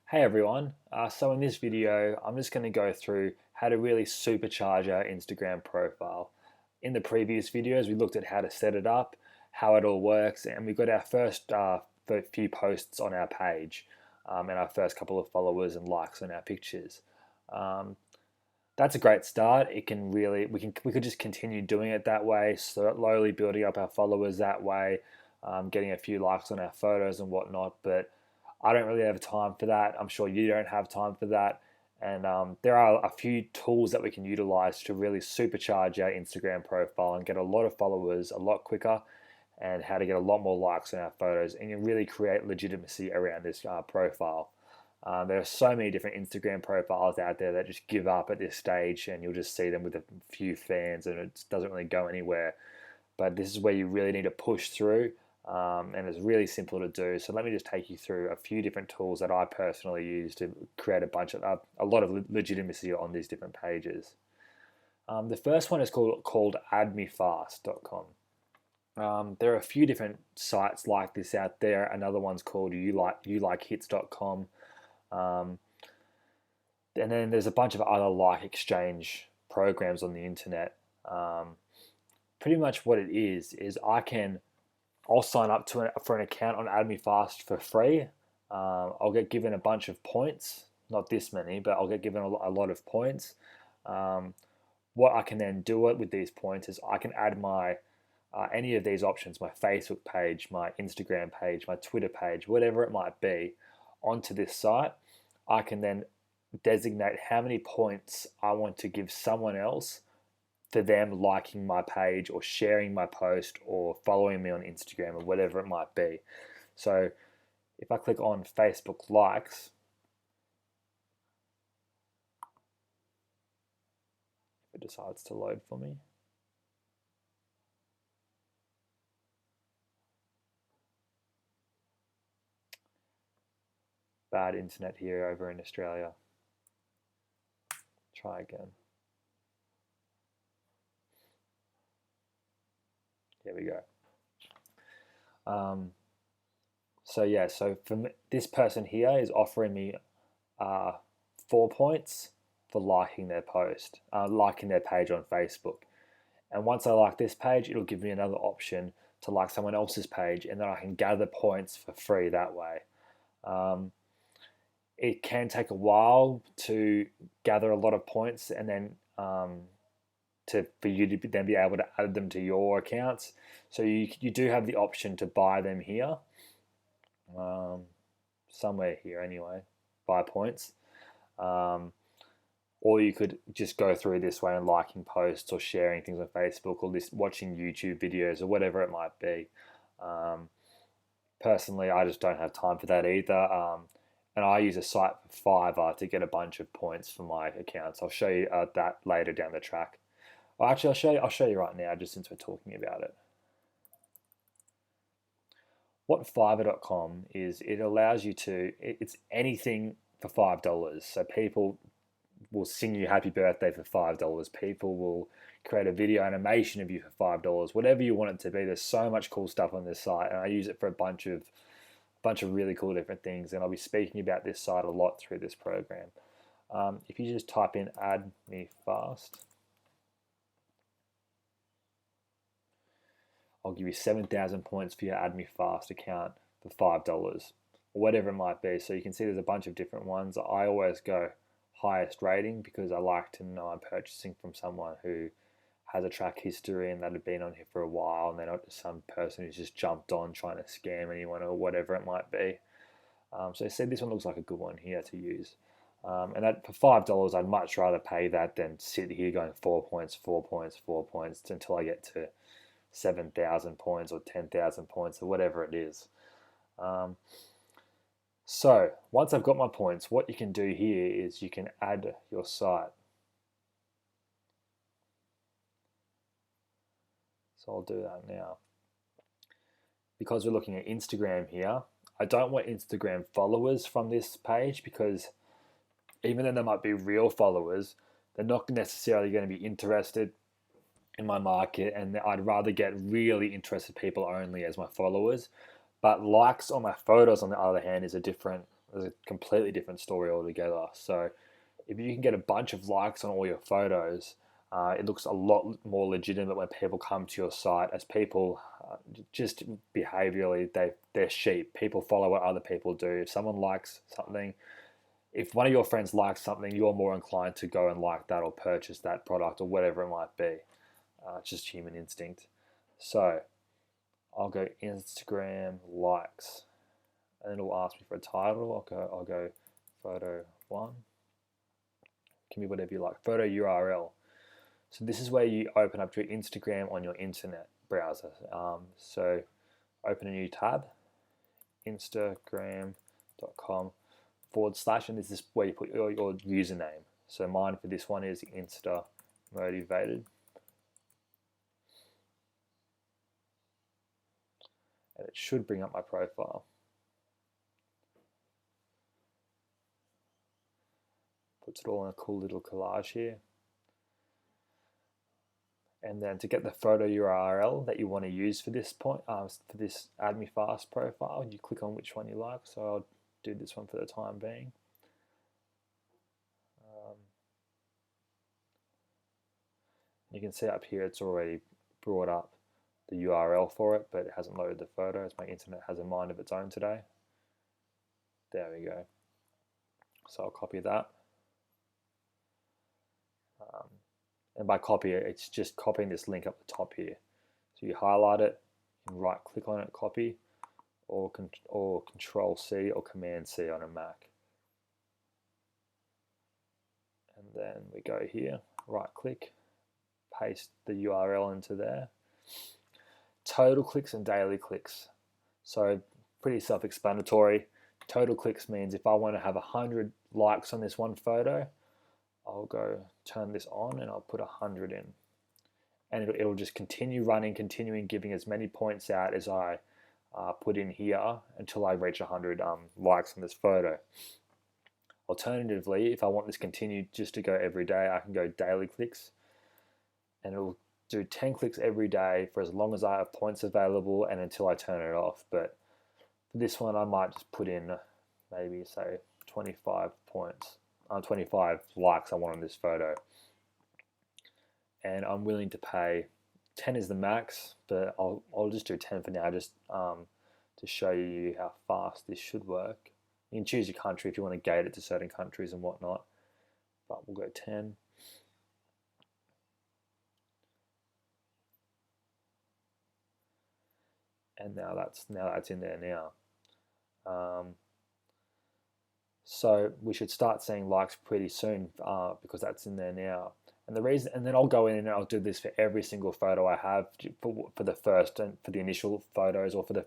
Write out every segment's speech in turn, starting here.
Hey everyone, so in this video I'm just going to go through how to really supercharge our Instagram profile. In the previous videos we looked at how to set it up, how it all works, and we got our first few posts on our page and our first couple of followers and likes on our pictures. Um, that's a great start. It can really we could just continue doing it that way, slowly building up our followers that way, getting a few likes on our photos and whatnot. But I don't really have time for that. I'm sure you don't have time for that. And there are a few tools that we can utilize to really supercharge our Instagram profile and get a lot of followers a lot quicker, and how to get a lot more likes on our photos and really create legitimacy around this profile. There are so many different Instagram profiles out there that just give up at this stage, and you'll just see them with a few fans, and it doesn't really go anywhere. But this is where you really need to push through, and it's really simple to do. So let me just take you through a few different tools that I personally use to create a lot of legitimacy on these different pages. The first one is called addmefast.com. There are a few different sites like this out there. Another one's called youlikehits.com. Um, and then there's a bunch of other like exchange programs on the internet. Pretty much what it is I'll sign up for an account on AdMeFast for free. I'll get given a bunch of points, not this many, but I'll get given a lot of points. Um, what I can then do it with these points is I can add my any of these options, my Facebook page, my Instagram page, my Twitter page, whatever it might be, onto this site. I can then designate how many points I want to give someone else for them liking my page or sharing my post or following me on Instagram or whatever it might be. So if I click on Facebook likes, if it decides to load for me. Bad internet here over in Australia. Try again. Here we go. So for me, this person here is offering me 4 points for liking their post, liking their page on Facebook. And once I like this page, it'll give me another option to like someone else's page, and then I can gather points for free that way. It can take a while to gather a lot of points, and then for you to then be able to add them to your accounts. So you do have the option to buy them here, somewhere here anyway, buy points. Or you could just go through this way and liking posts or sharing things on Facebook or watching YouTube videos or whatever it might be. Personally, I just don't have time for that either. And I use a site for Fiverr to get a bunch of points for my accounts. I'll show you that later down the track. Well, actually, I'll show you right now, just since we're talking about it. What Fiverr.com is, it allows you it's anything for $5. So people will sing you happy birthday for $5. People will create a video animation of you for $5. Whatever you want it to be. There's so much cool stuff on this site, and I use it for a bunch of really cool different things. And I'll be speaking about this site a lot through this program. If you just type in "add me fast," I'll give you 7,000 points for your Add Me Fast account for $5 or whatever it might be. So you can see there's a bunch of different ones. I always go highest rating because I like to know I'm purchasing from someone who has a track history and that had been on here for a while, and then not some person who's just jumped on trying to scam anyone or whatever it might be. So I said this one looks like a good one here to use. And that for $5, I'd much rather pay that than sit here going 4 points, 4 points, 4 points until I get to 7,000 points or 10,000 points or whatever it is. So once I've got my points, what you can do here is you can add your site. So I'll do that now. Because we're looking at Instagram here, I don't want Instagram followers from this page, because even though they might be real followers, they're not necessarily going to be interested in my market, and I'd rather get really interested people only as my followers. But likes on my photos, on the other hand, is a different There's a completely different story altogether. So if you can get a bunch of likes on all your photos, it looks a lot more legitimate when people come to your site. As people, just behaviorally, they're sheep. People follow what other people do. If someone likes something, if one of your friends likes something, you're more inclined to go and like that or purchase that product or whatever it might be. It's just human instinct. So I'll go Instagram likes, and it'll ask me for a title. I'll go photo one. Can be whatever you like. Photo URL. So this is where you open up your Instagram on your internet browser. So open a new tab, instagram.com/, and this is where you put your username. So mine for this one is Insta Motivated. And it should bring up my profile. Puts it all in a cool little collage here. And then to get the photo URL that you want to use for this point, for this Add Me Fast profile, you click on which one you like. So I'll do this one for the time being. You can see up here it's already brought up the URL for it, but it hasn't loaded the photos. My internet has a mind of its own today. There we go. So I'll copy that. And by copy it, it's just copying this link up the top here. So you highlight it, you can right click on it, copy, or Control C or Command C on a Mac. And then we go here, right click, paste the URL into there. Total clicks and daily clicks. So pretty self-explanatory. Total clicks means if I want to have 100 likes on this one photo, I'll go turn this on and I'll put 100 in. And it'll just continue running, continuing giving as many points out as I put in here until I reach 100 likes on this photo. Alternatively, if I want this continue just to go every day, I can go daily clicks, and it'll do 10 clicks every day for as long as I have points available and until I turn it off. But for this one, I might just put in maybe say 25 points, 25 likes I want on this photo. And I'm willing to pay 10 is the max, but I'll just do 10 for now, just to show you how fast this should work. You can choose your country if you want to gate it to certain countries and whatnot, but we'll go 10. And now that's in there now. So we should start seeing likes pretty soon because that's in there now. And the reason, and then I'll go in and I'll do this for every single photo I have for the first and for the initial photos, or for the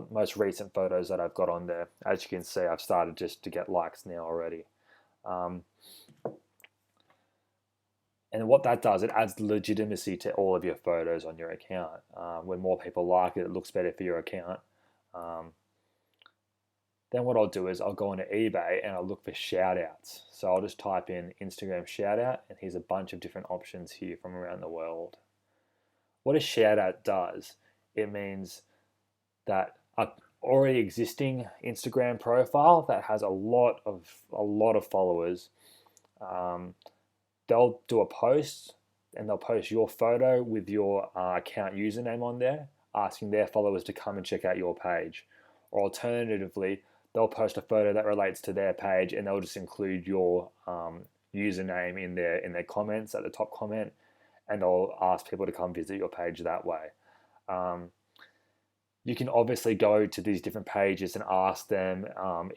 most recent photos that I've got on there. As you can see, I've started just to get likes now already. And what that does, it adds legitimacy to all of your photos on your account. When more people like it, it looks better for your account. Then what I'll do is I'll go into eBay and I'll look for shout outs. So I'll just type in Instagram shout out, and here's a bunch of different options here from around the world. What a shout out does, it means that an already existing Instagram profile that has a lot of followers, they'll do a post and they'll post your photo with your account username on there, asking their followers to come and check out your page. Or alternatively, they'll post a photo that relates to their page and they'll just include your username in their comments at the top comment, and they'll ask people to come visit your page that way. You can obviously go to these different pages and ask them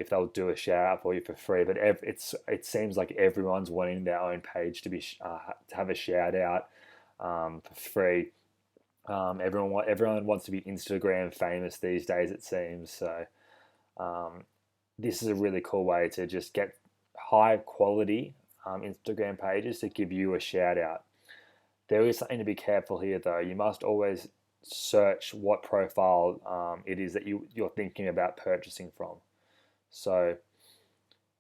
if they'll do a shout out for you for free, but it seems like everyone's wanting their own page to be to have a shout out for free. Everyone wants to be Instagram famous these days, it seems. So this is a really cool way to just get high quality Instagram pages to give you a shout out. There is something to be careful here though. You must always search what profile it is that you're thinking about purchasing from. So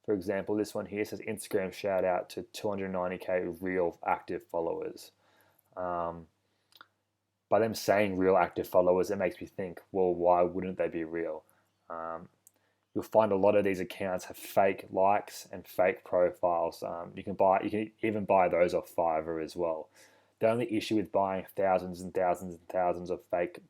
for example, this one here says Instagram shout out to 290k real active followers. By them saying real active followers, it makes me think, well, why wouldn't they be real? you'll find a lot of these accounts have fake likes and fake profiles. You can even buy those off Fiverr as well. The only issue with buying thousands and thousands and thousands of fake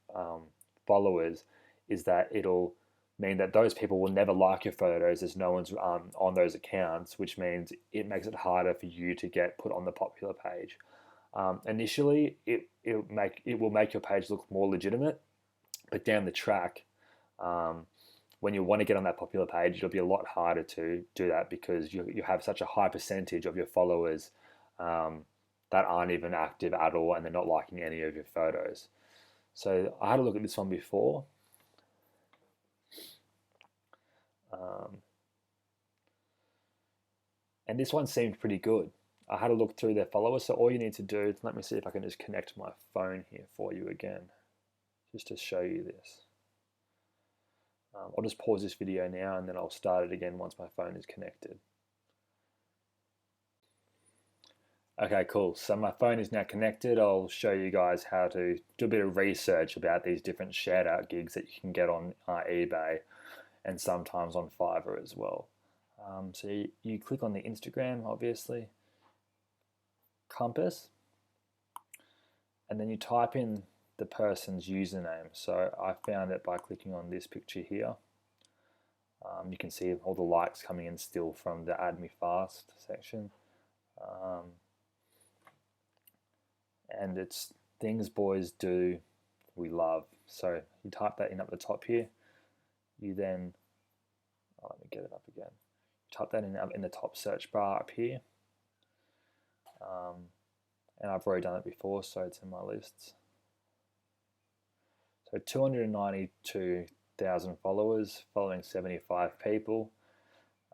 followers is that it'll mean that those people will never like your photos as no one's on those accounts, which means it makes it harder for you to get put on the popular page. Initially, it will make your page look more legitimate, but down the track, when you want to get on that popular page, it'll be a lot harder to do that because you have such a high percentage of your followers that aren't even active at all, and they're not liking any of your photos. So I had a look at this one before. And this one seemed pretty good. I had a look through their followers. So all you need to do, let me see if I can just connect my phone here for you again, just to show you this. I'll just pause this video now and then I'll start it again once my phone is connected. Okay, cool. So my phone is now connected. I'll show you guys how to do a bit of research about these different shout out gigs that you can get on eBay and sometimes on Fiverr as well. So you click on the Instagram, obviously, compass, and then you type in the person's username. So I found it by clicking on this picture here. You can see all the likes coming in still from the Add Me Fast section. And it's things boys do, we love. So you type that in up the top here. You then, let me get it up again. Type that in the top search bar up here. And I've already done it before, so it's in my lists. So 292,000 followers, following 75 people,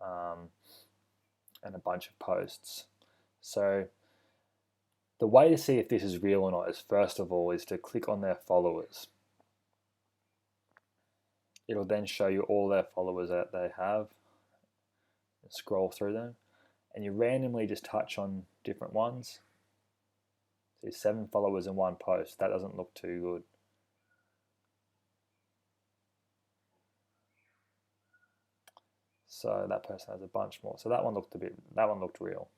and a bunch of posts. So the way to see if this is real or not is, first of all, is to click on their followers. It'll then show you all their followers that they have. Scroll through them, and you randomly just touch on different ones. See, 7 followers in one post. That doesn't look too good. So that person has a bunch more. So that one looked real.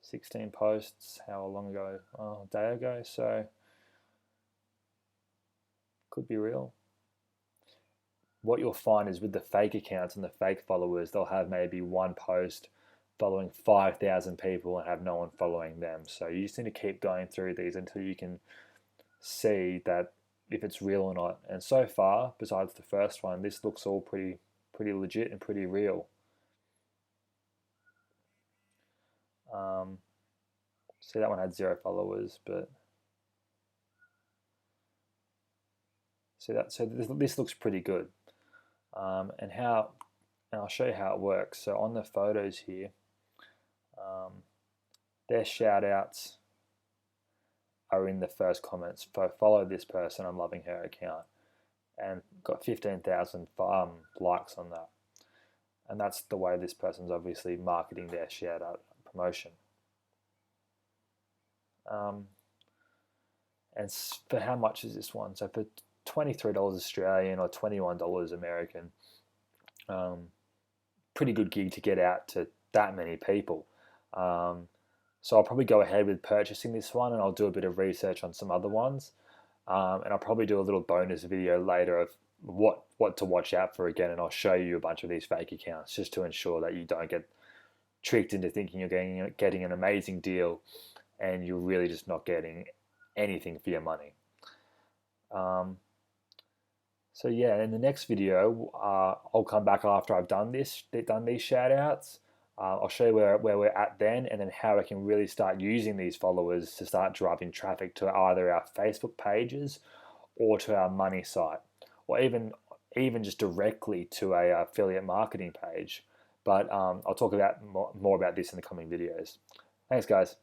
16 posts. How long ago? Oh, a day ago. So could be real. What you'll find is with the fake accounts and the fake followers, they'll have maybe one post following 5,000 people and have no one following them. So you just need to keep going through these until you can see that if it's real or not. And so far, besides the first one, this looks all pretty legit and pretty real. See, that one had 0 followers, but see that. So this looks pretty good. And I'll show you how it works. So on the photos here, their shout outs are in the first comments. Follow this person, I'm loving her account, and got 15,000 likes on that. And that's the way this person's obviously marketing their shout out promotion. And for how much is this one? So for $23 Australian or $21 American, pretty good gig to get out to that many people. So I'll probably go ahead with purchasing this one, and I'll do a bit of research on some other ones, and I'll probably do a little bonus video later of what to watch out for again, and I'll show you a bunch of these fake accounts just to ensure that you don't get tricked into thinking you're getting an amazing deal and you're really just not getting anything for your money. So yeah, in the next video, I'll come back after I've done these shout outs. I'll show you where we're at then, and then how I can really start using these followers to start driving traffic to either our Facebook pages or to our money site, or even just directly to a affiliate marketing page. But I'll talk about more about this in the coming videos. Thanks, guys.